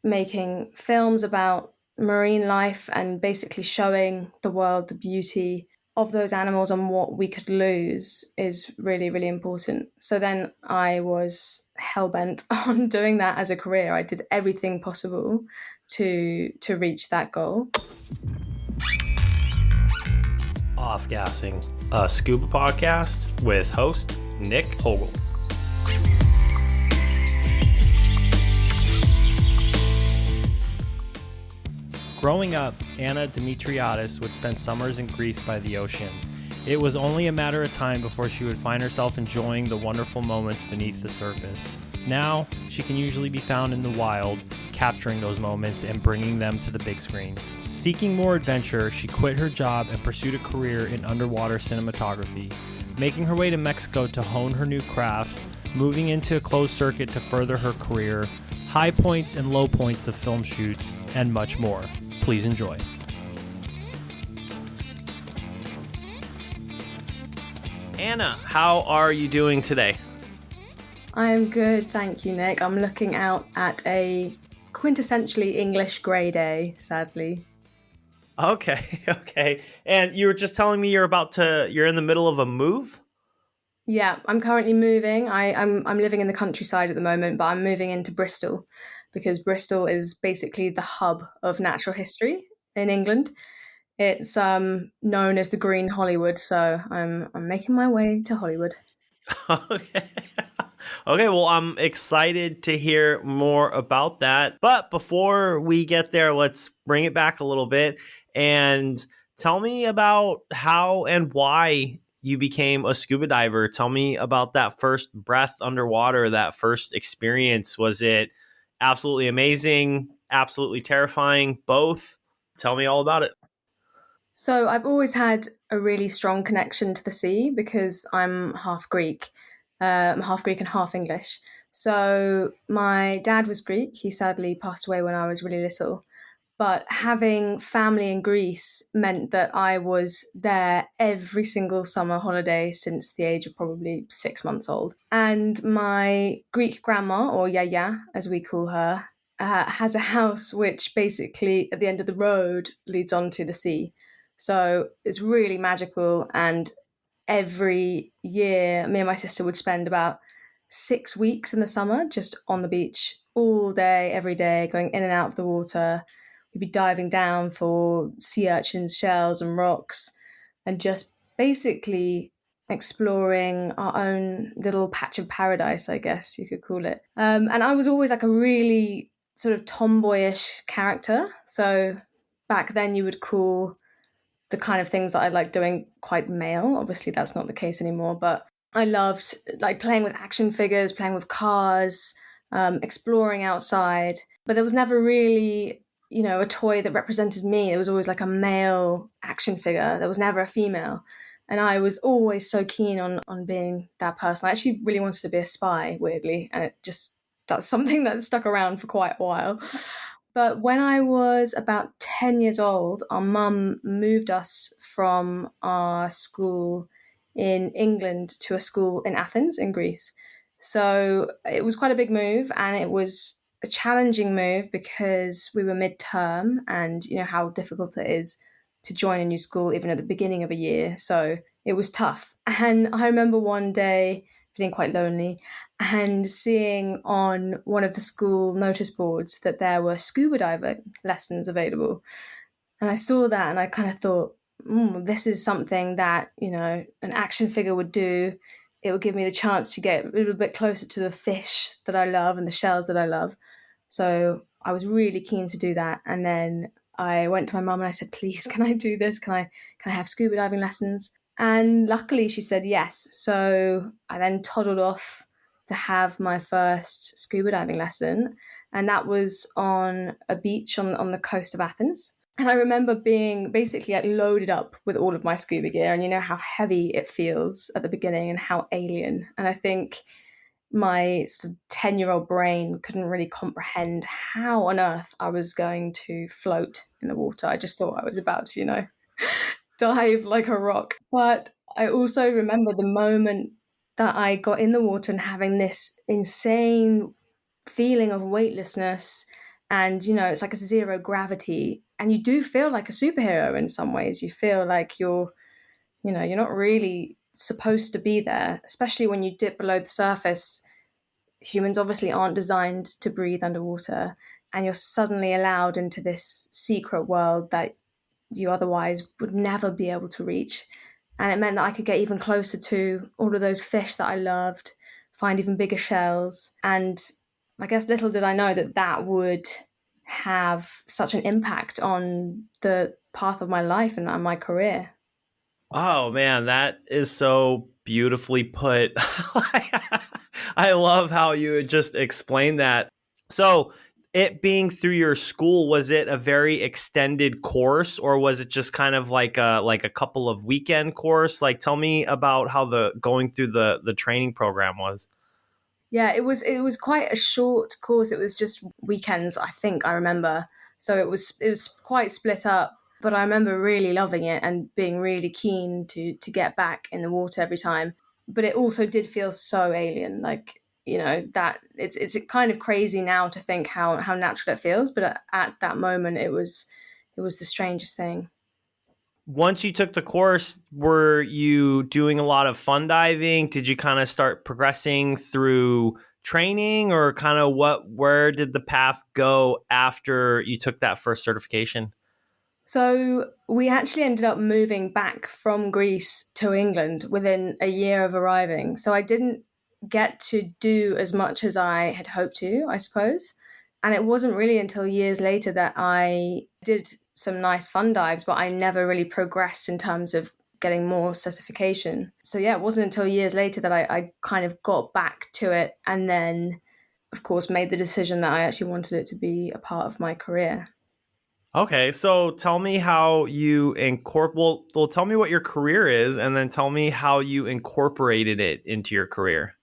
making films about marine life and basically showing the world the beauty of those animals and what we could lose is really, really important. So then I was hell-bent on doing that as a career. I did everything possible to reach that goal. Off Gassing, a scuba podcast with host Nick Hogel. Growing up, Anna Dimitriadis would spend summers in Greece by the ocean. It was only a matter of time before she would find herself enjoying the wonderful moments beneath the surface. Now, she can usually be found in the wild, capturing those moments and bringing them to the big screen. Seeking more adventure, she quit her job and pursued a career in underwater cinematography, making her way to Mexico to hone her new craft, moving into a closed circuit to further her career, high points and low points of film shoots, and much more. Please enjoy. Anna, how are you doing today? I'm good, thank you, Nick. I'm looking out at a quintessentially English grey day, sadly. Okay. And you were just telling me you're in the middle of a move? Yeah, I'm currently moving. I'm living in the countryside at the moment, but I'm moving into Bristol because Bristol is basically the hub of natural history in England. It's known as the Green Hollywood, so I'm making my way to Hollywood. Okay. Okay, well, I'm excited to hear more about that. But before we get there, let's bring it back a little bit and tell me about how and why you became a scuba diver. Tell me about that first breath underwater, that first experience. Was it absolutely amazing, absolutely terrifying, both? Tell me all about it. So I've always had a really strong connection to the sea because I'm half Greek. I'm half Greek and half English. So my dad was Greek. He sadly passed away when I was really little. But having family in Greece meant that I was there every single summer holiday since the age of probably 6 months old. And my Greek grandma, or Yaya as we call her, has a house which basically at the end of the road leads onto the sea. So it's really magical. And every year, me and my sister would spend about 6 weeks in the summer just on the beach all day, every day, going in and out of the water. We'd be diving down for sea urchins, shells, and rocks, and just basically exploring our own little patch of paradise, I guess you could call it. And I was always like a really sort of tomboyish character. So back then, you would call the kind of things that I like doing quite male. Obviously, that's not the case anymore, but I loved like playing with action figures, playing with cars, exploring outside. But there was never really, a toy that represented me. It was always like a male action figure. There was never a female. And I was always so keen on being that person. I actually really wanted to be a spy, weirdly. And that's something that stuck around for quite a while. But when I was about 10 years old, our mum moved us from our school in England to a school in Athens, in Greece. So it was quite a big move, and it was a challenging move because we were midterm, and you know how difficult it is to join a new school even at the beginning of a year. So it was tough. And I remember one day feeling quite lonely and seeing on one of the school notice boards that there were scuba diving lessons available. And I saw that and I kind of thought, this is something that, an action figure would do. It would give me the chance to get a little bit closer to the fish that I love and the shells that I love. So I was really keen to do that. And then I went to my mum and I said, please, can I do this? Can I have scuba diving lessons? And luckily she said yes. So I then toddled off to have my first scuba diving lesson. And that was on a beach on the coast of Athens. And I remember being basically like loaded up with all of my scuba gear, and you know how heavy it feels at the beginning and how alien. And I think my sort of 10-year-old brain couldn't really comprehend how on earth I was going to float in the water. I just thought I was about to, dive like a rock. But I also remember the moment that I got in the water and having this insane feeling of weightlessness And it's like a zero gravity, and you do feel like a superhero in some ways. You feel like you're not really supposed to be there, especially when you dip below the surface. Humans obviously aren't designed to breathe underwater, and you're suddenly allowed into this secret world that you otherwise would never be able to reach. And it meant that I could get even closer to all of those fish that I loved, find even bigger shells. And I guess little did I know that that would have such an impact on the path of my life and my career. Oh man, that is so beautifully put. I love how you just explained that. So, it being through your school, was it a very extended course, or was it just kind of like a couple of weekend course? Like, tell me about how the going through the training program was. Yeah, it was quite a short course. It was just weekends, I think I remember. So it was quite split up, but I remember really loving it and being really keen to get back in the water every time. But it also did feel so alien, like that it's kind of crazy now to think how natural it feels, but at that moment it was the strangest thing. Once you took the course, were you doing a lot of fun diving? Did you kind of start progressing through training, or kind of where did the path go after you took that first certification? So we actually ended up moving back from Greece to England within a year of arriving. So I didn't get to do as much as I had hoped to, I suppose. And it wasn't really until years later that I did some nice fun dives, but I never really progressed in terms of getting more certification. So yeah, it wasn't until years later that I kind of got back to it, and then, of course, made the decision that I actually wanted it to be a part of my career. Okay, so tell me how you well, tell me what your career is, and then tell me how you incorporated it into your career.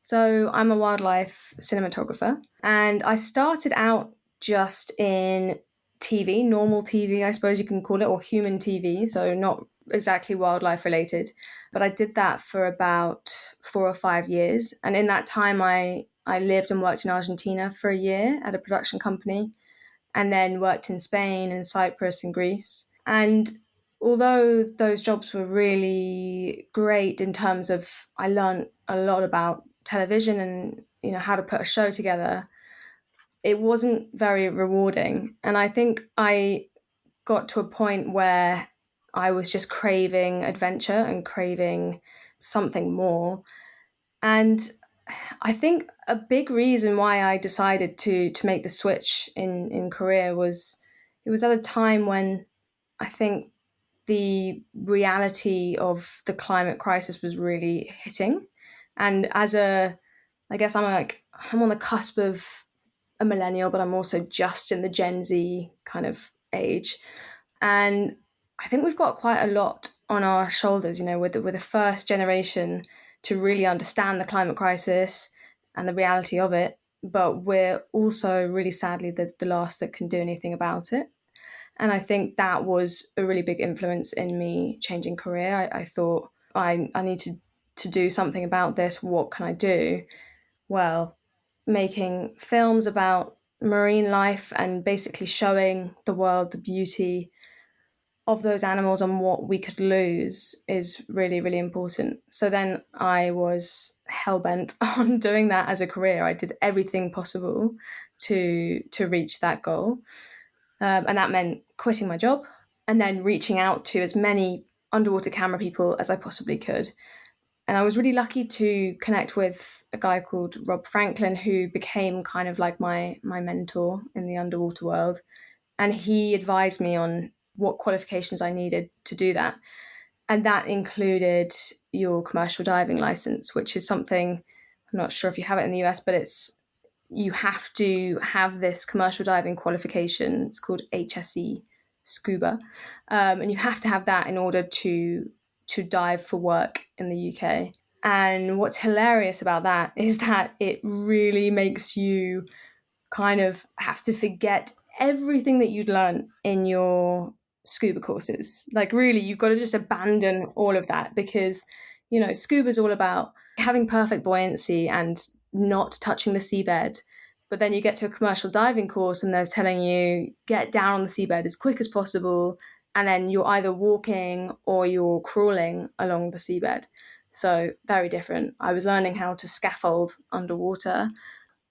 So I'm a wildlife cinematographer, and I started out just in TV, normal TV, I suppose you can call it, or human TV, so not exactly wildlife related. But I did that for about 4 or 5 years, and in that time, I lived and worked in Argentina for a year at a production company, and then worked in Spain and Cyprus and Greece. And although those jobs were really great in terms of I learned a lot about television and how to put a show together, it wasn't very rewarding. And I think I got to a point where I was just craving adventure and craving something more. And I think a big reason why I decided to make the switch in career was it was at a time when I think the reality of the climate crisis was really hitting. And I guess I'm on the cusp of a millennial, but I'm also just in the Gen Z kind of age. And I think we've got quite a lot on our shoulders, with the first generation to really understand the climate crisis and the reality of it. But we're also really sadly the last that can do anything about it. And I think that was a really big influence in me changing career. I thought I need to do something about this. What can I do? Well, making films about marine life and basically showing the world the beauty of those animals and what we could lose is really, really important. So then I was hell bent on doing that as a career. I did everything possible to reach that goal, and that meant quitting my job and then reaching out to as many underwater camera people as I possibly could. And I was really lucky to connect with a guy called Rob Franklin, who became kind of like my mentor in the underwater world. And he advised me on what qualifications I needed to do that. And that included your commercial diving license, which is something I'm not sure if you have it in the US, but you have to have this commercial diving qualification. It's called HSE scuba, and you have to have that in order to dive for work in the UK. And what's hilarious about that is that it really makes you kind of have to forget everything that you'd learned in your scuba courses. Like, really, you've got to just abandon all of that because, scuba's all about having perfect buoyancy and not touching the seabed. But then you get to a commercial diving course and they're telling you get down on the seabed as quick as possible, and then you're either walking or you're crawling along the seabed. So very different. I was learning how to scaffold underwater,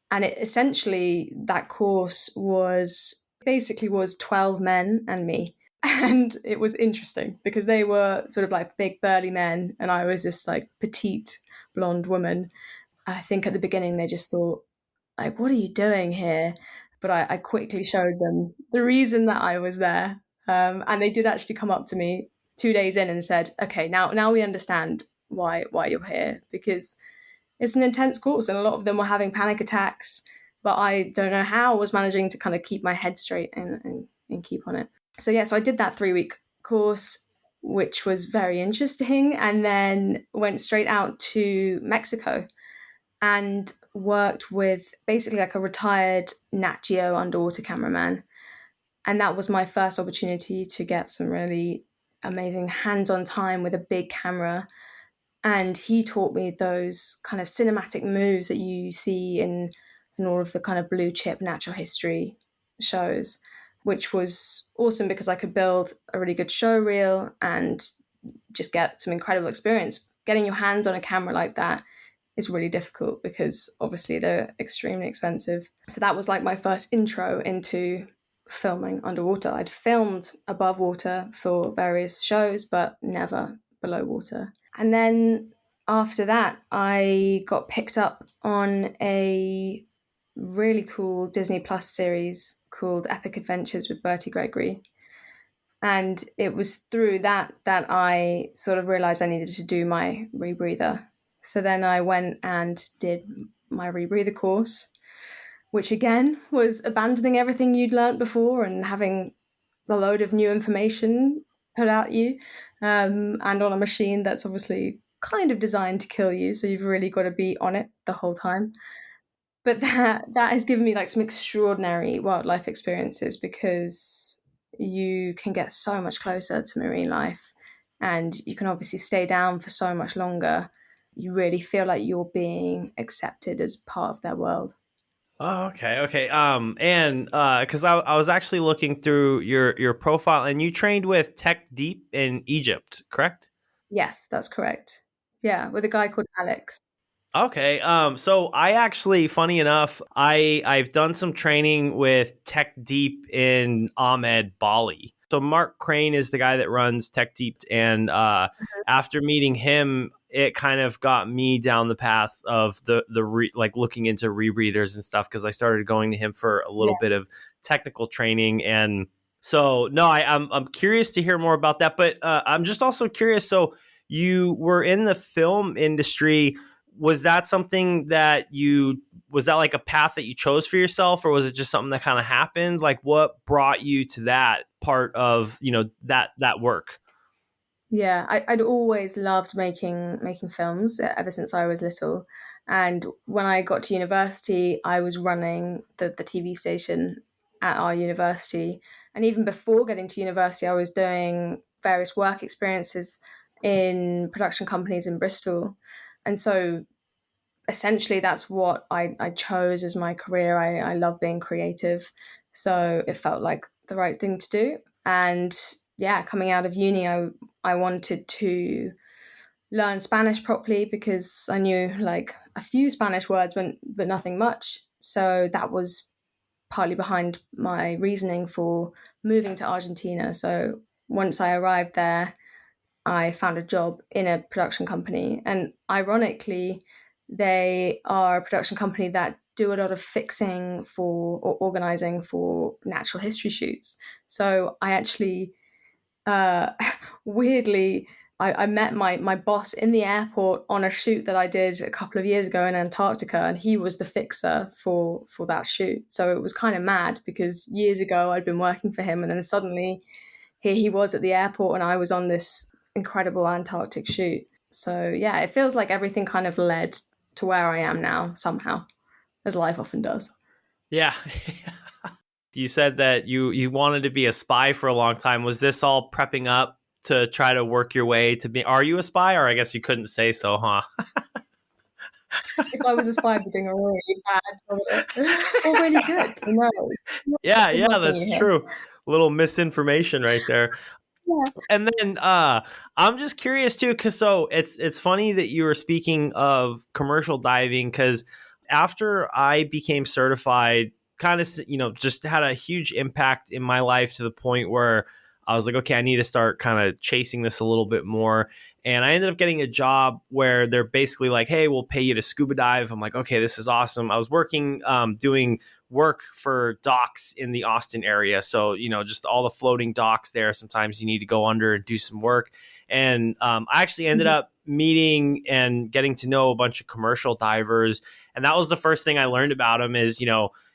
and it essentially that course was 12 men and me. And it was interesting because they were sort of like big burly men and I was this like petite blonde woman. I think at the beginning they just thought, like, what are you doing here? But I quickly showed them the reason that I was there. And they did actually come up to me 2 days in and said, okay, now we understand why you're here, because it's an intense course and a lot of them were having panic attacks. But I don't know how I was managing to kind of keep my head straight and keep on it. So yeah, so I did that 3 week course, which was very interesting, and then went straight out to Mexico and worked with basically like a retired Nat Geo underwater cameraman. And that was my first opportunity to get some really amazing hands on time with a big camera. And he taught me those kind of cinematic moves that you see in all of the kind of blue chip natural history shows, which was awesome because I could build a really good show reel and just get some incredible experience. Getting your hands on a camera like that is really difficult because obviously they're extremely expensive. So that was like my first intro into filming underwater. I'd filmed above water for various shows, but never below water. And then after that, I got picked up on a really cool Disney Plus series called Epic Adventures with Bertie Gregory. And it was through that I sort of realized I needed to do my rebreather. So then I went and did my rebreather course, which again was abandoning everything you'd learnt before and having a load of new information put at you, and on a machine that's obviously kind of designed to kill you. So you've really got to be on it the whole time. But that has given me like some extraordinary wildlife experiences because you can get so much closer to marine life and you can obviously stay down for so much longer. You really feel like you're being accepted as part of their world. Oh, okay, okay. And because I was actually looking through your profile, and you trained with Tech Deep in Egypt, correct? Yes, that's correct. Yeah, with a guy called Alex. Okay. So I actually, funny enough, I've done some training with Tech Deep in Ahmed, Bali. So Mark Crane is the guy that runs Tech Deep, and after meeting him, it kind of got me down the path of like looking into rebreathers and stuff because I started going to him for a Yeah. little bit of technical training. And so no, I'm curious to hear more about that, but I'm just also curious. So you were in the film industry. Was that something that was that like a path that you chose for yourself, or was it just something that kind of happened? Like, what brought you to that part of that work? Yeah, I'd always loved making films ever since I was little, and when I got to university, I was running the TV station at our university, and even before getting to university, I was doing various work experiences in production companies in Bristol, and so essentially that's what I chose as my career. I love being creative, so it felt like the right thing to do. And yeah, coming out of uni, I wanted to learn Spanish properly because I knew like a few Spanish words, but nothing much. So that was partly behind my reasoning for moving to Argentina. So once I arrived there, I found a job in a production company. And ironically, they are a production company that do a lot of fixing for or organizing for natural history shoots. So I actually, uh, weirdly, I met my boss in the airport on a shoot that I did a couple of years ago in Antarctica, and he was the fixer for that shoot. So it was kind of mad because years ago I'd been working for him, and then suddenly here he was at the airport, and I was on this incredible Antarctic shoot. So yeah, it feels like everything kind of led to where I am now somehow, as life often does. Yeah. You said that you wanted to be a spy for a long time. Was this all prepping up to try to work your way to be? Are you a spy, or I guess you couldn't say so, huh? if I was a spy, I'd be doing a really bad job at it, or really good. Who knows? Yeah, I'm yeah, mugging you that's here. true. A little misinformation right there. Yeah. And then I'm just curious too, because so it's funny that you were speaking of commercial diving, because after I became certified, kind of just had a huge impact in my life to the point where I was like, okay, I need to start kind of chasing this a little bit more. And I ended up getting a job where they're basically like, hey, we'll pay you to scuba dive. I'm like, okay, this is awesome. I was working doing work for docks in the Austin area. So, just all the floating docks there. Sometimes you need to go under and do some work. And I actually ended Mhm. up meeting and getting to know a bunch of commercial divers. And that was the first thing I learned about them is,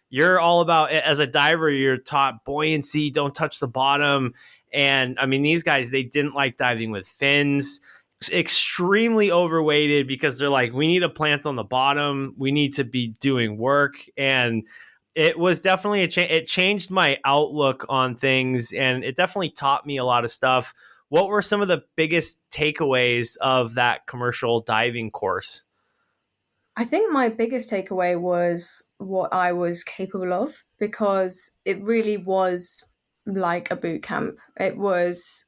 you're all about, as a diver, you're taught buoyancy, don't touch the bottom. And I mean, these guys, they didn't like diving with fins, extremely overweighted because they're like, we need a plant on the bottom. We need to be doing work. And it was definitely a change. It changed my outlook on things, and it definitely taught me a lot of stuff. What were some of the biggest takeaways of that commercial diving course? I think my biggest takeaway was what I was capable of because it really was like a boot camp. It was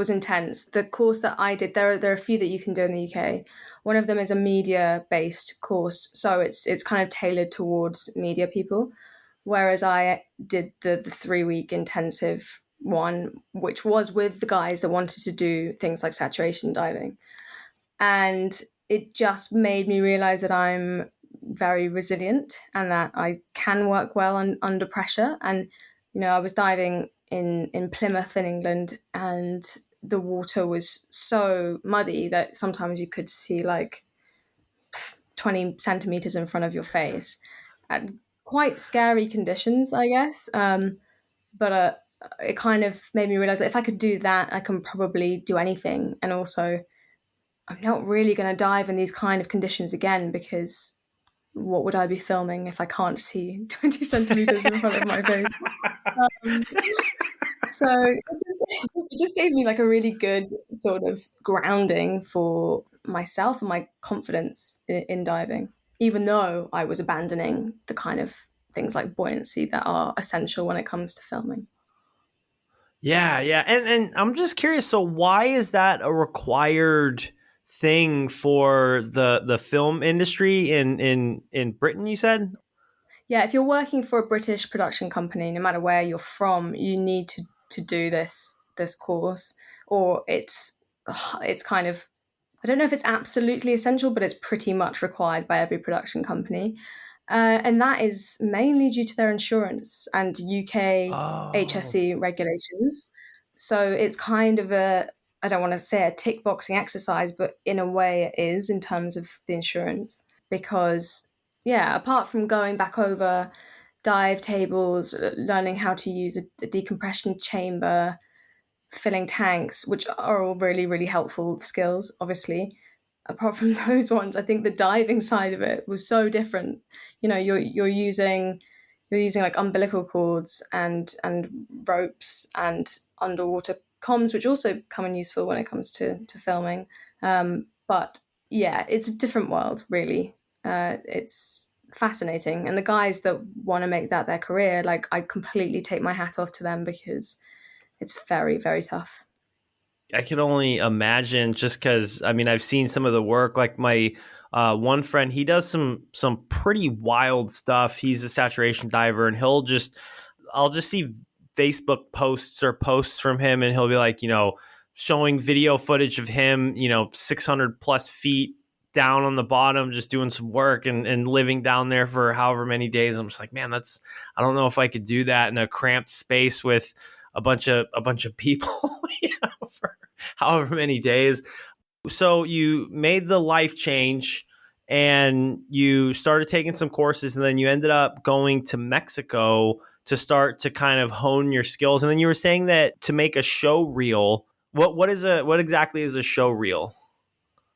intense. The course that I did, there are a few that you can do in the UK. One of them is a media based course, so it's kind of tailored towards media people. Whereas I did the 3 week intensive one, which was with the guys that wanted to do things like saturation diving. And it just made me realize that I'm very resilient and that I can work well under pressure. And I was diving in Plymouth in England, and the water was so muddy that sometimes you could see like 20 centimeters in front of your face, and quite scary conditions, I guess. But it kind of made me realize that if I could do that, I can probably do anything. And also, I'm not really going to dive in these kind of conditions again because what would I be filming if I can't see 20 centimeters in front of my face? Um, so it just gave me like a really good sort of grounding for myself and my confidence in diving, even though I was abandoning the kind of things like buoyancy that are essential when it comes to filming. Yeah, yeah. And I'm just curious, so why is that a required thing for the film industry in Britain, you said? Yeah, if you're working for a British production company, no matter where you're from, you need to do this course, or it's kind of, I don't know if it's absolutely essential, but it's pretty much required by every production company. And that is mainly due to their insurance and UK Oh. HSE regulations. So it's kind of I don't want to say a tick boxing exercise, but in a way it is in terms of the insurance. Because, yeah, apart from going back over dive tables, learning how to use a decompression chamber, filling tanks, which are all really, really helpful skills, obviously. Apart from those ones, I think the diving side of it was so different. You're using like umbilical cords and ropes and underwater comms, which also come in useful when it comes to filming. But yeah, it's a different world, really. It's fascinating, and the guys that want to make that their career, like I completely take my hat off to them because it's very, very tough. I can only imagine just because I mean I've seen some of the work. Like my one friend, he does some pretty wild stuff. He's a saturation diver, and I'll just see Facebook posts or posts from him, and he'll be like, showing video footage of him, 600 plus feet down on the bottom, just doing some work and living down there for however many days. I'm just like, man, I don't know if I could do that in a cramped space with a bunch of people, for however many days. So you made the life change and you started taking some courses, and then you ended up going to Mexico to start to kind of hone your skills. And then you were saying that to make a show reel, what exactly is a show reel?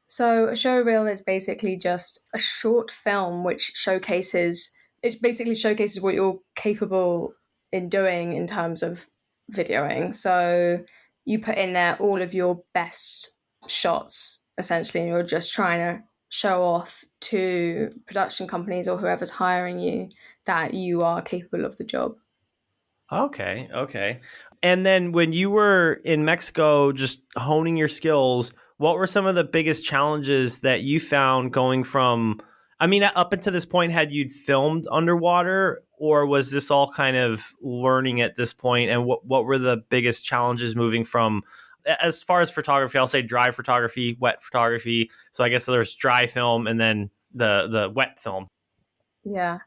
So a show reel is basically just a short film which showcases what you're capable in doing in terms of videoing. So you put in there all of your best shots essentially, and you're just trying to show off to production companies or whoever's hiring you that you are capable of the job. Okay, okay. And then when you were in Mexico just honing your skills, what were some of the biggest challenges that you found going from, I mean, up until this point, had you filmed underwater, or was this all kind of learning at this point? And what were the biggest challenges moving from, as far as photography, I'll say dry photography, wet photography. So I guess there's dry film and then the wet film. Yeah.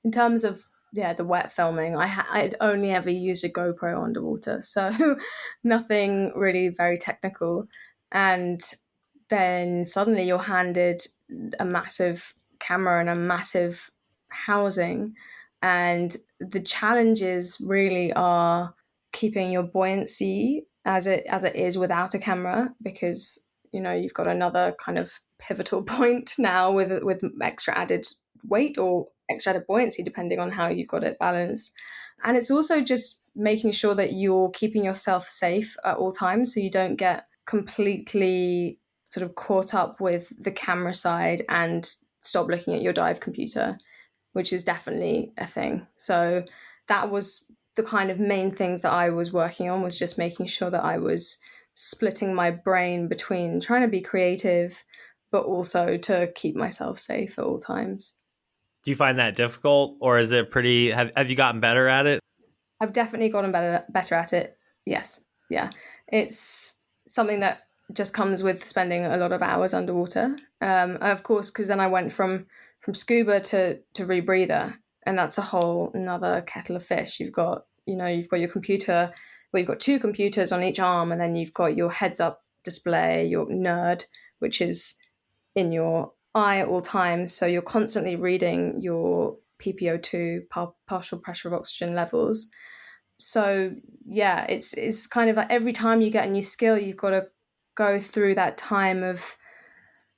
In terms of the wet filming, I'd only ever used a GoPro underwater, so nothing really very technical. And then suddenly you're handed a massive camera and a massive housing, and the challenges really are keeping your buoyancy as it is without a camera, because you've got another kind of pivotal point now with extra added weight or extra added buoyancy, depending on how you've got it balanced. And it's also just making sure that you're keeping yourself safe at all times so you don't get completely sort of caught up with the camera side and stop looking at your dive computer, which is definitely a thing. So that was the kind of main things that I was working on, was just making sure that I was splitting my brain between trying to be creative but also to keep myself safe at all times. Do you find that difficult, or is it pretty? Have you gotten better at it? I've definitely gotten better at it. Yes. Yeah. It's something that just comes with spending a lot of hours underwater. Of course, because then I went from scuba to rebreather, and that's a whole another kettle of fish. You've got your computer, well, you've got two computers on each arm, and then you've got your heads up display, your nerd, which is in your eye at all times. So you're constantly reading your PPO2, partial pressure of oxygen levels. So yeah, it's kind of like every time you get a new skill, you've got to go through that time of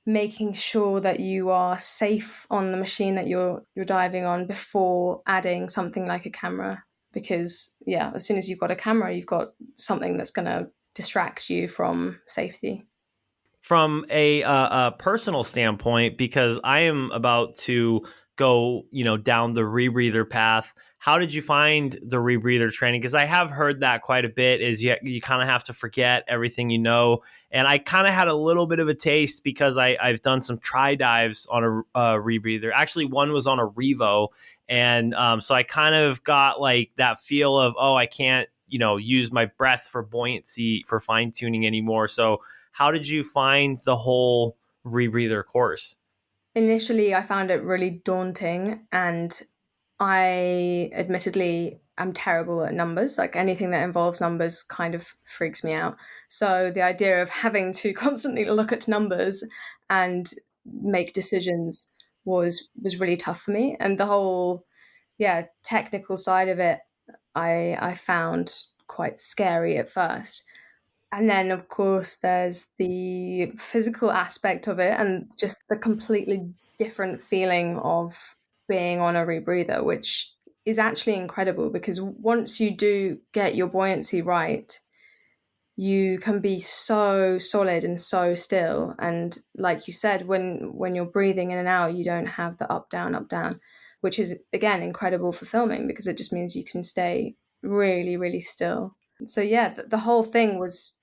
making sure that you are safe on the machine that you're diving on before adding something like a camera. Because yeah, as soon as you've got a camera, you've got something that's going to distract you from safety. From a personal standpoint, because I am about to go, down the rebreather path. How did you find the rebreather training? Because I have heard that quite a bit. Is you kind of have to forget everything you know, and I kind of had a little bit of a taste because I've done some tri dives on a rebreather. Actually, one was on a Revo, and so I kind of got like that feel of, oh, I can't use my breath for buoyancy for fine tuning anymore. So how did you find the whole rebreather course? Initially, I found it really daunting, and I admittedly am terrible at numbers. Like anything that involves numbers kind of freaks me out. So the idea of having to constantly look at numbers and make decisions was really tough for me. And the whole technical side of it, I found quite scary at first. And then, of course, there's the physical aspect of it and just the completely different feeling of being on a rebreather, which is actually incredible because once you do get your buoyancy right, you can be so solid and so still. And like you said, when you're breathing in and out, you don't have the up down, which is again incredible for filming because it just means you can stay really, really still. So yeah, the whole thing was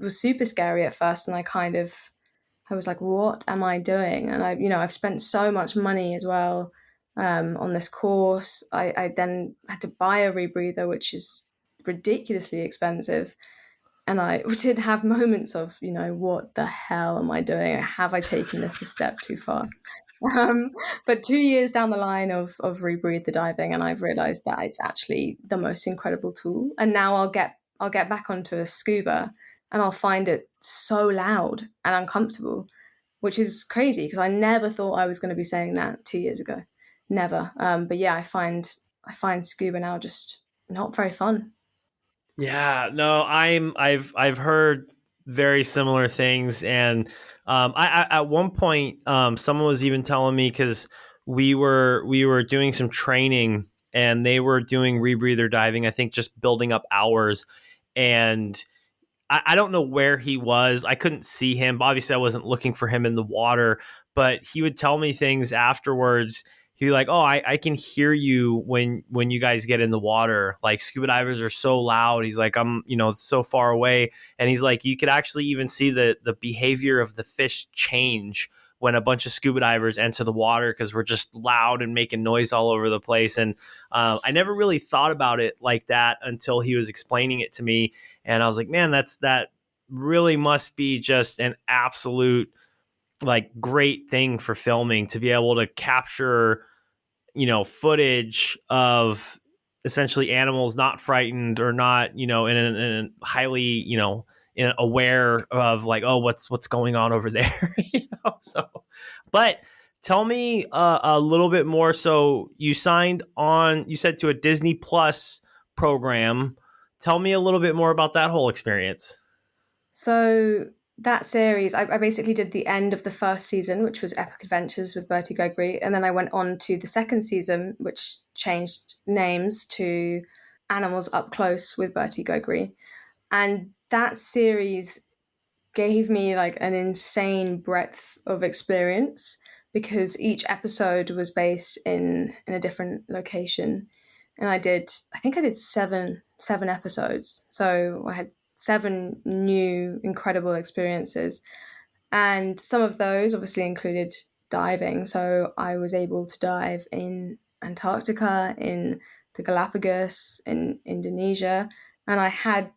super scary at first, and I was like, what am I doing? And I've spent so much money as well on this course. I then had to buy a rebreather, which is ridiculously expensive. And I did have moments of, what the hell am I doing? Have I taken this a step too far? Um, but 2 years down the line of rebreathe the diving, and I've realized that it's actually the most incredible tool. And now I'll get back onto a scuba, and I'll find it so loud and uncomfortable, which is crazy because I never thought I was going to be saying that 2 years ago, never. But yeah, I find scuba now just not very fun. Yeah, no, I've heard very similar things, and I at one point, someone was even telling me because we were doing some training, and they were doing rebreather diving. I think just building up hours, and I don't know where he was. I couldn't see him. Obviously, I wasn't looking for him in the water, but he would tell me things afterwards. He'd be like, "Oh, I can hear you when you guys get in the water. Like scuba divers are so loud." He's like, "I'm so far away," and he's like, "You could actually even see the behavior of the fish change when a bunch of scuba divers enter the water because we're just loud and making noise all over the place." And I never really thought about it like that until he was explaining it to me, and I was like, "Man, that really must be just an absolute like great thing for filming to be able to capture footage of essentially animals not frightened or not in a highly aware of like, oh, what's going on over there. So but tell me a little bit more. So you signed on, you said, to a Disney Plus program. Tell me a little bit more about that whole experience. So that series, I basically did the end of the first season, which was Epic Adventures with Bertie Gregory, and then I went on to the second season, which changed names to Animals Up Close with Bertie Gregory. And that series gave me like an insane breadth of experience because each episode was based in a different location. And I think I did seven episodes. So I had seven new incredible experiences. And some of those obviously included diving. So I was able to dive in Antarctica, in the Galapagos, in Indonesia, and I had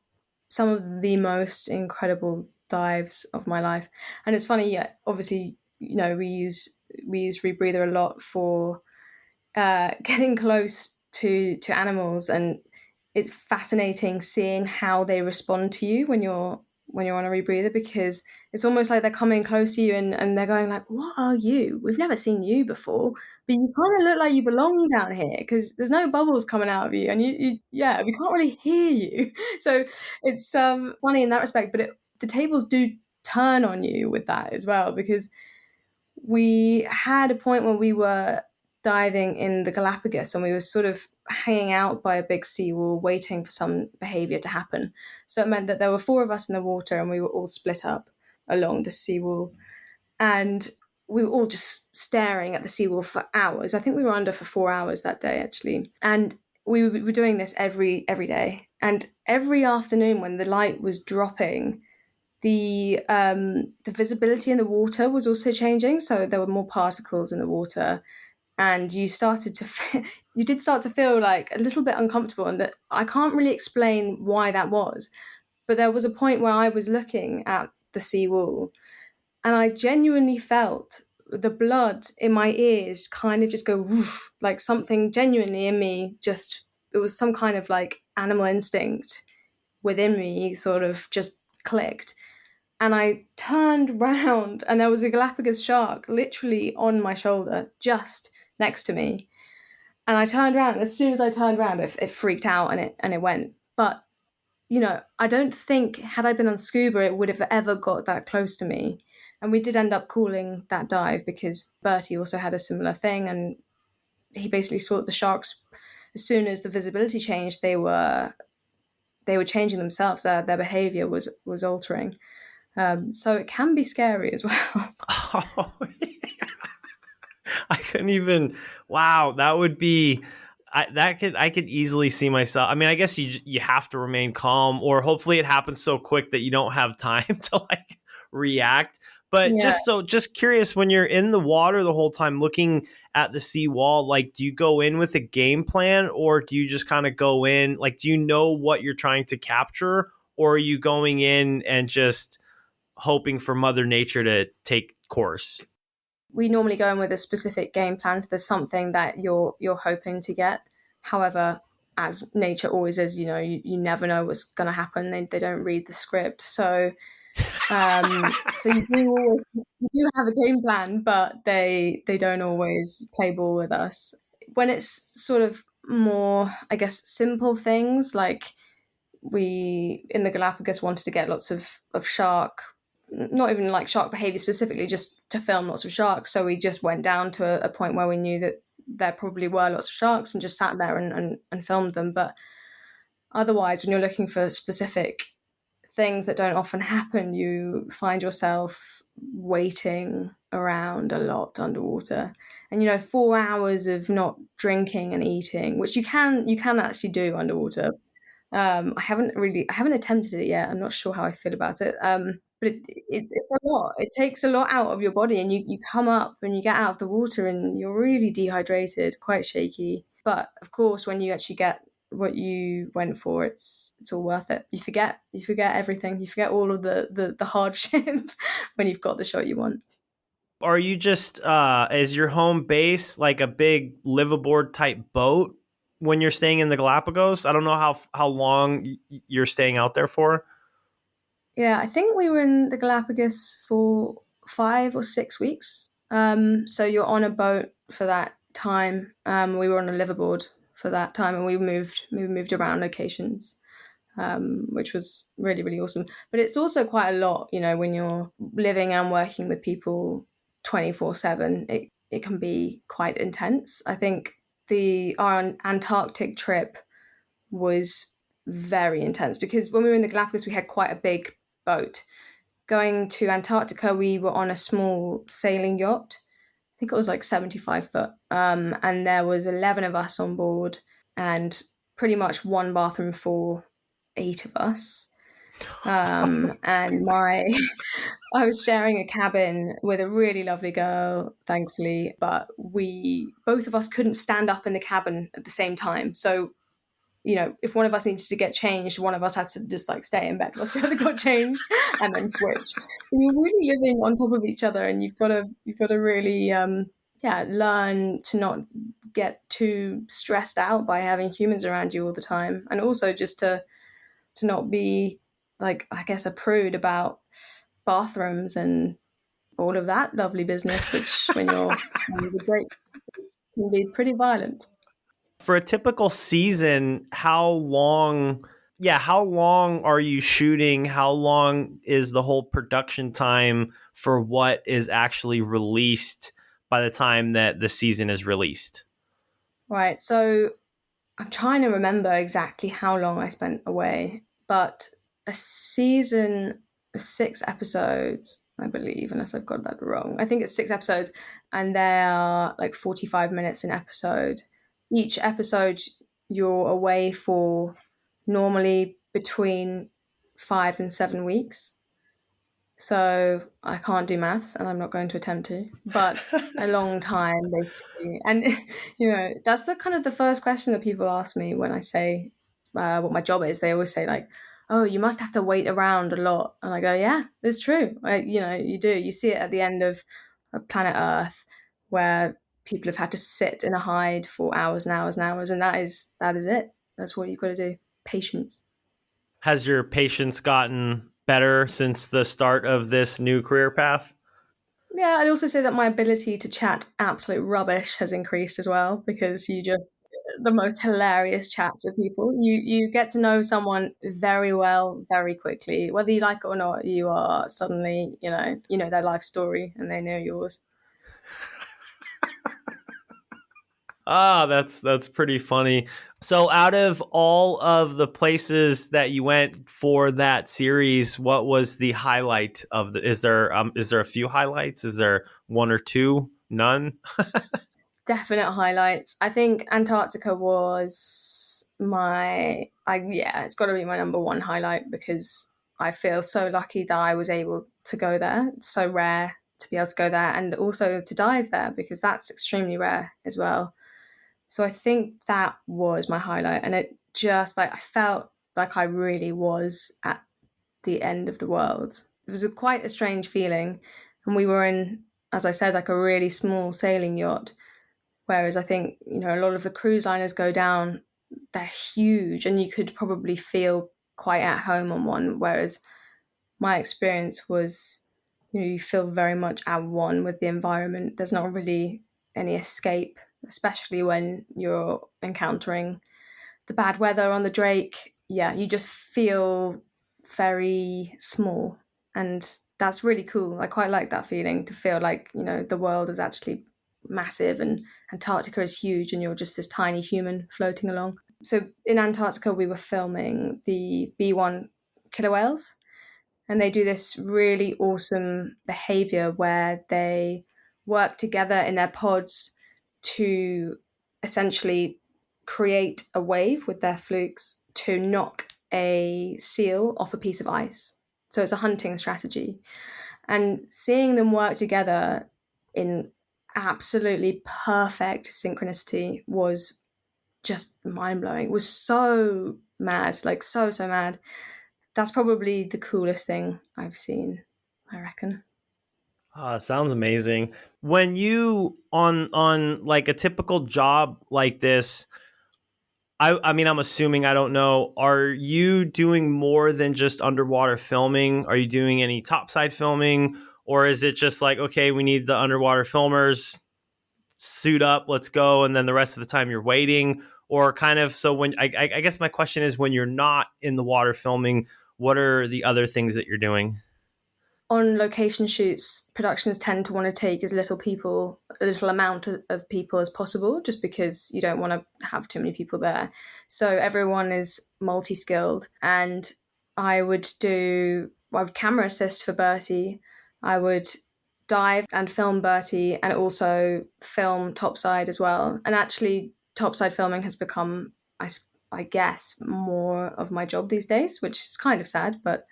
some of the most incredible dives of my life. And it's funny, yeah, obviously, we use rebreather a lot for getting close to animals, and it's fascinating seeing how they respond to you when you're on a rebreather, because it's almost like they're coming close to you and they're going like, what are you? We've never seen you before, but you kind of look like you belong down here because there's no bubbles coming out of you, and yeah, we can't really hear you. So it's funny in that respect, but the tables do turn on you with that as well, because we had a point when we were diving in the Galapagos and we were sort of hanging out by a big seawall waiting for some behavior to happen. So it meant that there were four of us in the water and we were all split up along the seawall. And we were all just staring at the seawall for hours. I think we were under for 4 hours that day, actually. And we were doing this every day. And every afternoon when the light was dropping, the visibility in the water was also changing, so there were more particles in the water, and you did start to feel like a little bit uncomfortable, and that I can't really explain why that was, but there was a point where I was looking at the seawall and I genuinely felt the blood in my ears kind of just go woof, like something genuinely in me just, it was some kind of like animal instinct within me sort of just clicked, and I turned round and there was a Galapagos shark literally on my shoulder, just next to me. And I turned around, and as soon as I turned around, it freaked out and it went. But I don't think had I been on scuba, it would have ever got that close to me. And we did end up calling that dive because Bertie also had a similar thing, and he basically saw that the sharks, as soon as the visibility changed, they were changing themselves. Their behavior was altering. So it can be scary as well. Oh, I couldn't even. Wow, that would be. I could easily see myself. I mean, I guess you have to remain calm, or hopefully it happens so quick that you don't have time to like react. But Yeah. just curious, when you're in the water the whole time looking at the sea wall, like, do you go in with a game plan, or do you just kind of go in like, do you know what you're trying to capture, or are you going in and just hoping for Mother Nature to take course? We normally go in with a specific game plan. So there's something that you're hoping to get. However, as nature always is, you never know what's going to happen. They don't read the script. So you do have a game plan, but they don't always play ball with us. When it's sort of more, I guess, simple things like we in the Galapagos wanted to get lots of shark, not even like shark behavior specifically, just to film lots of sharks. So we just went down to a point where we knew that there probably were lots of sharks and just sat there and filmed them. But otherwise, when you're looking for specific things that don't often happen, you find yourself waiting around a lot underwater. And 4 hours of not drinking and eating, which you can actually do underwater. I haven't attempted it yet. I'm not sure how I feel about it. But it's a lot. It takes a lot out of your body, and you come up and you get out of the water, and you're really dehydrated, quite shaky. But of course, when you actually get what you went for, it's all worth it. You forget everything. You forget all of the hardship when you've got the shot you want. Are you just is your home base like a big liveaboard type boat when you're staying in the Galapagos? I don't know how long you're staying out there for. Yeah, I think we were in the Galapagos for 5 or 6 weeks. So you're on a boat for that time. We were on a liveaboard for that time, and we moved around locations, which was really really awesome. But it's also quite a lot, when you're living and working with people 24/7. It can be quite intense. I think the our Antarctic trip was very intense because when we were in the Galapagos, we had quite a big boat. Going to Antarctica, we were on a small sailing yacht. I think it was like 75 foot. And there was 11 of us on board and pretty much one bathroom for 8 of us. And I was sharing a cabin with a really lovely girl, thankfully, but both of us couldn't stand up in the cabin at the same time. So if one of us needed to get changed, one of us had to just like stay in bed whilst the other got changed and then switch. So you're really living on top of each other, and you've got to really yeah, learn to not get too stressed out by having humans around you all the time, and also just to not be like, I guess, a prude about bathrooms and all of that lovely business, which when you're the Drake can be pretty violent. For a typical season, how long are you shooting? How long is the whole production time for what is actually released by the time that the season is released? Right. So I'm trying to remember exactly how long I spent away, but a season, 6 episodes, I believe, unless I've got that wrong. I think it's 6 episodes, and they are like 45 minutes an episode. Each episode, you're away for normally between 5 and 7 weeks. So I can't do maths, and I'm not going to attempt to, but a long time basically. And that's the kind of the first question that people ask me when I say what my job is. They always say like, "Oh, you must have to wait around a lot," and I go, "Yeah, it's true. You do. You see it at the end of Planet Earth, where people have had to sit in a hide for hours and hours and hours, and that is it. That's what you've got to do. Patience." Has your patience gotten better since the start of this new career path? Yeah, I'd also say that my ability to chat absolute rubbish has increased as well because you just the most hilarious chats with people. You get to know someone very well very quickly. Whether you like it or not, you are suddenly, you know their life story and they know yours. That's pretty funny. So out of all of the places that you went for that series, what was the highlight of the is there a few highlights? Is there one or two? None? Definite highlights. I think Antarctica was yeah, it's got to be my number one highlight because I feel so lucky that I was able to go there. It's so rare to be able to go there and also to dive there because that's extremely rare as well. So I think that was my highlight, and it just like I felt like I really was at the end of the world. It was quite a strange feeling, and we were in, as I said, like a really small sailing yacht. Whereas I think, a lot of the cruise liners go down, they're huge and you could probably feel quite at home on one. Whereas my experience was, you feel very much at one with the environment. There's not really any escape, especially when you're encountering the bad weather on the Drake. Yeah, you just feel very small. And that's really cool. I quite like that feeling to feel like, the world is actually massive and Antarctica is huge and you're just this tiny human floating along. So in Antarctica, we were filming the B1 killer whales. And they do this really awesome behavior where they work together in their pods to essentially create a wave with their flukes to knock a seal off a piece of ice. So it's a hunting strategy. And seeing them work together in absolutely perfect synchronicity was just mind blowing. It was so mad, like so mad. That's probably the coolest thing I've seen, I reckon. Sounds amazing. When you on like a typical job like this, I mean, I'm assuming, I don't know. Are you doing more than just underwater filming? Are you doing any topside filming, or is it just like, okay, we need the underwater filmers, suit up, let's go, and then the rest of the time you're waiting, or kind of? So when I guess my question is, when you're not in the water filming, what are the other things that you're doing? On location shoots, productions tend to want to take a little amount of people as possible, just because you don't want to have too many people there. So everyone is multi-skilled, and I would camera assist for Bertie. I would dive and film Bertie, and also film topside as well. And actually, topside filming has become, I guess, more of my job these days, which is kind of sad, but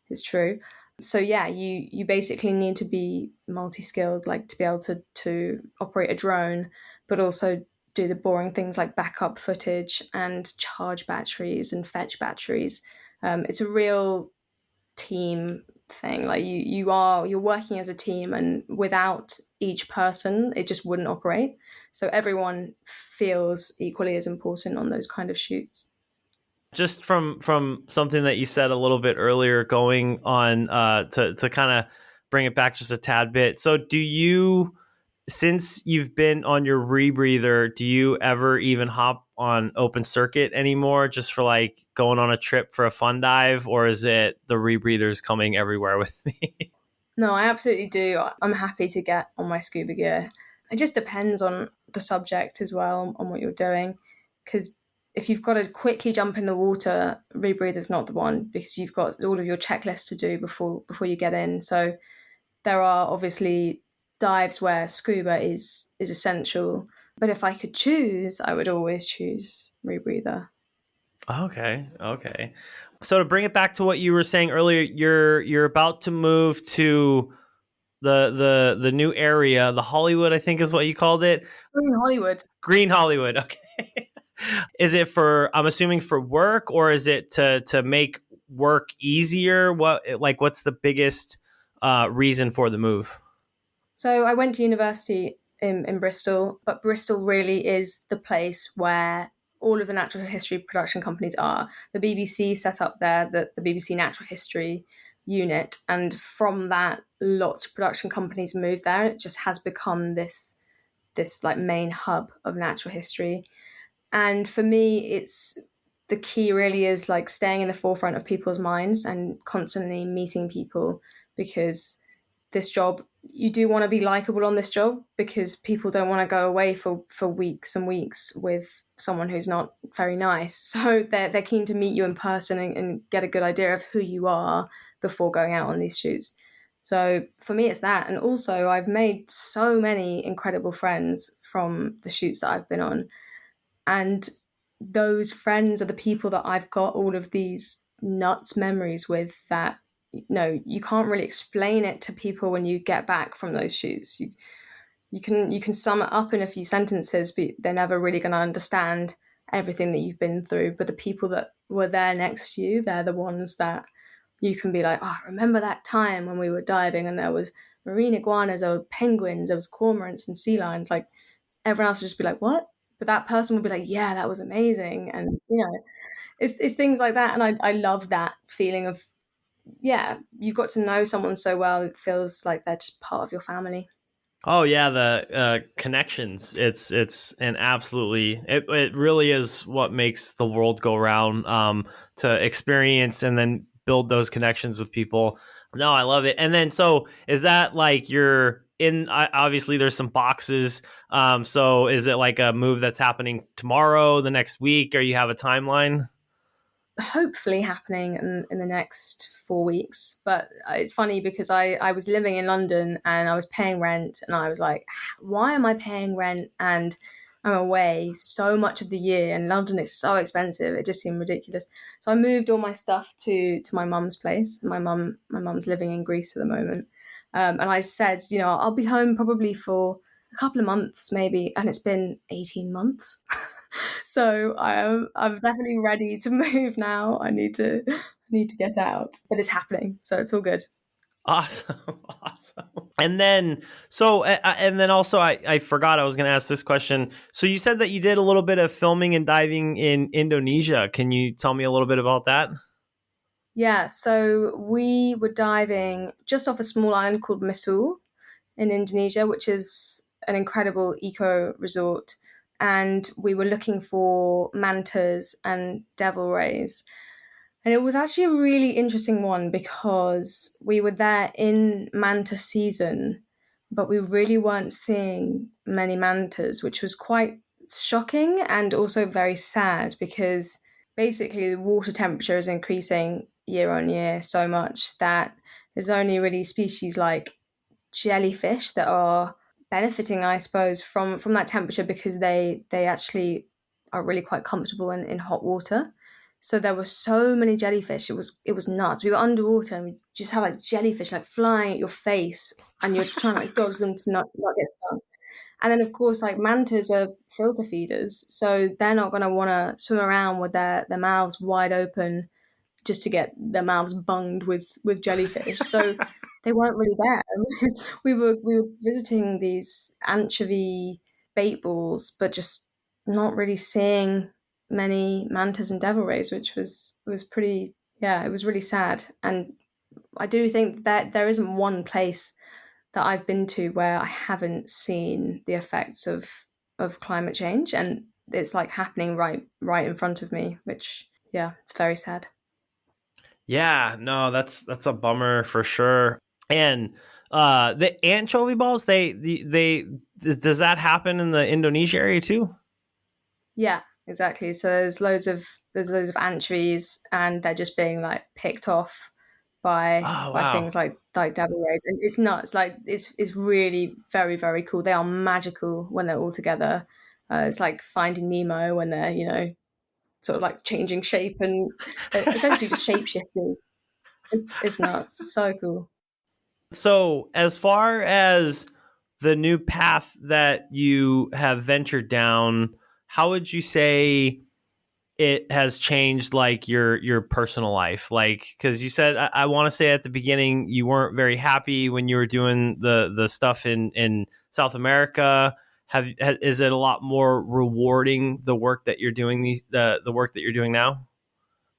it's true. So yeah, you basically need to be multi-skilled, like to be able to operate a drone, but also do the boring things like backup footage and charge batteries and fetch batteries. It's a real team thing. Like you're working as a team, and without each person, it just wouldn't operate. So everyone feels equally as important on those kind of shoots. Just from something that you said a little bit earlier, going on to kind of bring it back just a tad bit. So do you, since you've been on your rebreather, do you ever even hop on open circuit anymore, just for like going on a trip for a fun dive, or is it the rebreathers coming everywhere with me? No, I absolutely do. I'm happy to get on my scuba gear. It just depends on the subject as well, on what you're doing. Because if you've got to quickly jump in the water, rebreather's not the one, because you've got all of your checklists to do before you get in. So there are obviously dives where scuba is essential. But if I could choose, I would always choose rebreather. Okay, okay. So to bring it back to what you were saying earlier, you're about to move to the new area, the Hollywood, I think is what you called it. In Hollywood. Green Hollywood. Okay. Is it for, I'm assuming, for work, or is it to make work easier? What's the biggest reason for the move? So I went to university in Bristol, but Bristol really is the place where all of the natural history production companies are. The BBC set up there, the BBC Natural History unit, and from that, lots of production companies moved there. It just has become this like main hub of natural history. And for me, it's the key really is like staying in the forefront of people's minds and constantly meeting people, because this job, you do want to be likable on this job, because people don't want to go away for weeks and weeks with someone who's not very nice. So they're keen to meet you in person and get a good idea of who you are before going out on these shoots. So for me, it's that. And also, I've made so many incredible friends from the shoots that I've been on. And those friends are the people that I've got all of these nuts memories with, that you can't really explain it to people when you get back from those shoots. You can sum it up in a few sentences, but they're never really going to understand everything that you've been through. But the people that were there next to you, they're the ones that you can be like, oh, remember that time when we were diving and there was marine iguanas, there were penguins, there was cormorants and sea lions. Like, everyone else would just be like, what? But that person would be like, yeah, that was amazing. And it's things like that. And I love that feeling of, yeah, you've got to know someone so well, it feels like they're just part of your family. Oh yeah, the connections. It's an absolutely, it really is what makes the world go round. To experience and then build those connections with people. No, I love it. And then, so is that like you're in? Obviously, there's some boxes. So is it like a move that's happening tomorrow, the next week, or you have a timeline? hopefully happening in the next 4 weeks. But it's funny because I was living in London and I was paying rent, and I was like, why am I paying rent and I'm away so much of the year, and London is so expensive. It just seemed ridiculous. So I moved all my stuff to my mum's place. My mum's living in Greece at the moment. And I said, I'll be home probably for a couple of months maybe, and it's been 18 months. So I'm definitely ready to move now. I need to get out, but it's happening, so it's all good. Awesome. Awesome. And then, and then also, I forgot I was going to ask this question. So you said that you did a little bit of filming and diving in Indonesia. Can you tell me a little bit about that? Yeah, so we were diving just off a small island called Misul in Indonesia, which is an incredible eco resort. And we were looking for mantas and devil rays. And it was actually a really interesting one because we were there in manta season, but we really weren't seeing many mantas, which was quite shocking and also very sad because basically the water temperature is increasing year on year so much that there's only really species like jellyfish that are benefiting, I suppose, from that temperature because they actually are really quite comfortable in hot water. So there were so many jellyfish. It was nuts. We were underwater and we just had like jellyfish like flying at your face, and you're trying to like dodge them to not get stung. And then of course like mantas are filter feeders, so they're not going to want to swim around with their mouths wide open just to get their mouths bunged with jellyfish. So they weren't really there. we were visiting these anchovy bait balls, but just not really seeing many mantas and devil rays, which was pretty. Yeah, it was really sad. And I do think that there isn't one place that I've been to where I haven't seen the effects of climate change, and it's like happening right in front of me, which yeah, it's very sad. Yeah, no, that's a bummer for sure. And the anchovy balls, does that happen in the Indonesia area too? Yeah, exactly. So there's loads of anchovies, and they're just being like picked off Oh by wow. things like devil rays, and it's nuts. Like it's really very very cool. They are magical when they're all together. It's like Finding Nemo when they're sort of like changing shape and essentially just shapeshifters. It's nuts. It's so cool. So, as far as the new path that you have ventured down, how would you say it has changed like your personal life? Like, because you said I want to say at the beginning you weren't very happy when you were doing the stuff in South America. Is it a lot more rewarding the work that you're doing the work that you're doing now?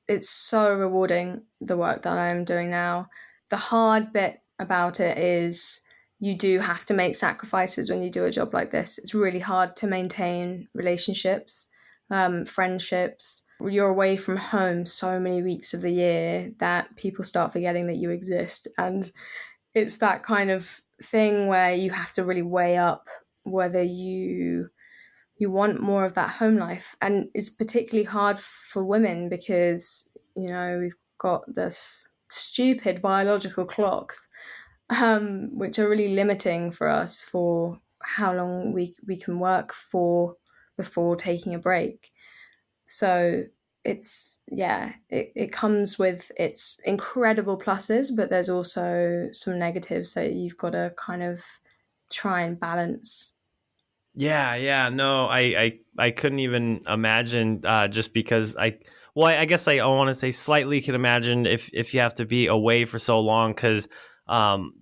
It's so rewarding, the work that I'm doing now. The hard bit about it is you do have to make sacrifices when you do a job like this. It's really hard to maintain relationships, friendships. You're away from home so many weeks of the year that people start forgetting that you exist. And it's that kind of thing where you have to really weigh up whether you want more of that home life. And it's particularly hard for women because we've got this stupid biological clocks, which are really limiting for us for how long we can work for before taking a break. So it comes with its incredible pluses, but there's also some negatives that you've got to kind of try and balance. Yeah, yeah, no, I couldn't even imagine just because I guess I want to say slightly can imagine if you have to be away for so long because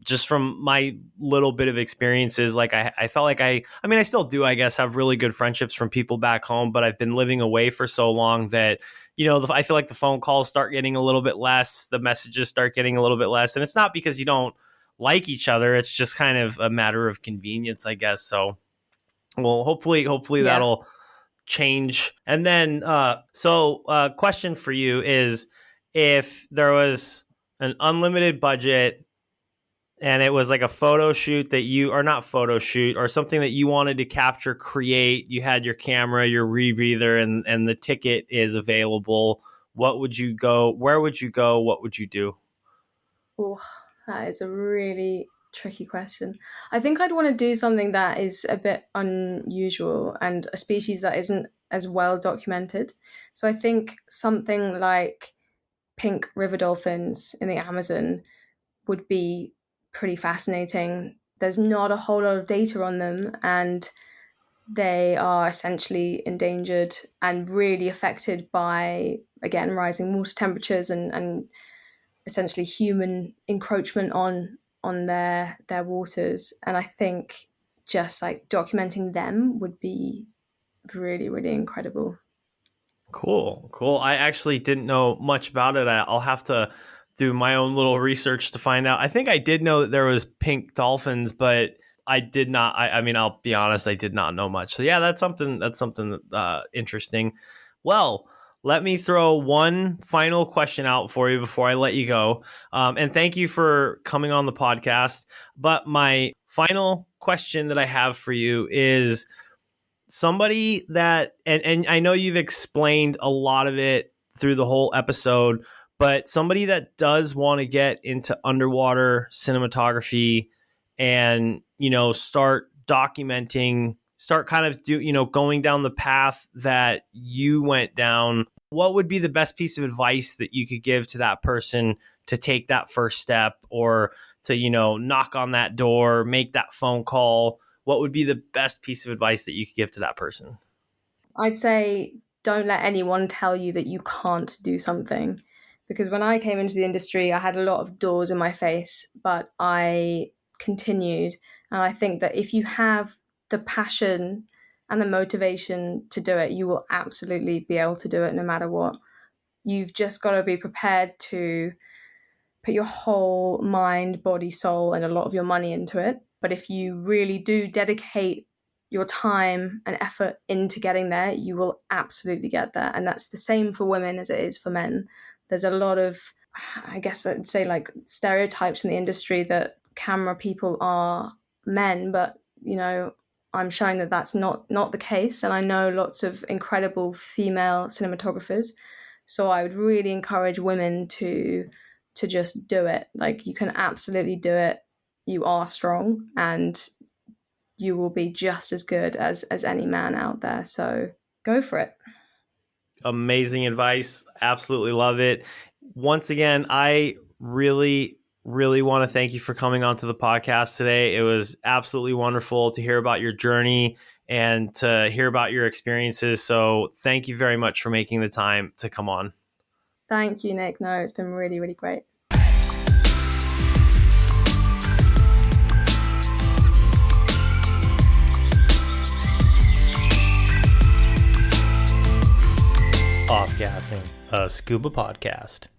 just from my little bit of experiences, like I felt like I mean I still do I guess have really good friendships from people back home, but I've been living away for so long that I feel like the phone calls start getting a little bit less, the messages start getting a little bit less, and it's not because you don't like each other, it's just kind of a matter of convenience, I guess. So well, hopefully Yeah. that'll change. And then, question for you is, if there was an unlimited budget and it was like a photo shoot that you, or not photo shoot, or something that you wanted to capture, create, you had your camera, your rebreather, and the ticket is available. what would you go? Where would you go? What would you do? Oh, that is a really tricky question. I think I'd want to do something that is a bit unusual and a species that isn't as well documented. So I think something like pink river dolphins in the Amazon would be pretty fascinating. There's not a whole lot of data on them, and they are essentially endangered and really affected by, again, rising water temperatures and essentially human encroachment on their waters. And I think just like documenting them would be really, really incredible. Cool, cool. I actually didn't know much about it. I'll have to do my own little research to find out. I think I did know that there was pink dolphins, but I did not. I mean, I'll be honest, I did not know much. So yeah, that's something. That's something interesting. Well, let me throw one final question out for you before I let you go. And thank you for coming on the podcast. But my final question that I have for you is somebody that and I know you've explained a lot of it through the whole episode, but somebody that does want to get into underwater cinematography and, start documenting, start kind of going down the path that you went down, what would be the best piece of advice that you could give to that person to take that first step, or to, knock on that door, make that phone call? What would be the best piece of advice that you could give to that person? I'd say don't let anyone tell you that you can't do something. Because when I came into the industry, I had a lot of doors in my face, but I continued. And I think that if you have the passion and the motivation to do it, you will absolutely be able to do it no matter what. You've just got to be prepared to put your whole mind, body, soul, and a lot of your money into it. But if you really do dedicate your time and effort into getting there, you will absolutely get there. And that's the same for women as it is for men. There's a lot of, I guess I'd say, like stereotypes in the industry that camera people are men, but I'm showing that that's not the case. And I know lots of incredible female cinematographers. So I would really encourage women to just do it. Like, you can absolutely do it. You are strong, and you will be just as good as any man out there. So go for it. Amazing advice. Absolutely love it. Once again, I really, really want to thank you for coming onto the podcast today. It was absolutely wonderful to hear about your journey and to hear about your experiences. So thank you very much for making the time to come on. Thank you, Nick. No, it's been really, really great. Off Gassing, a scuba podcast.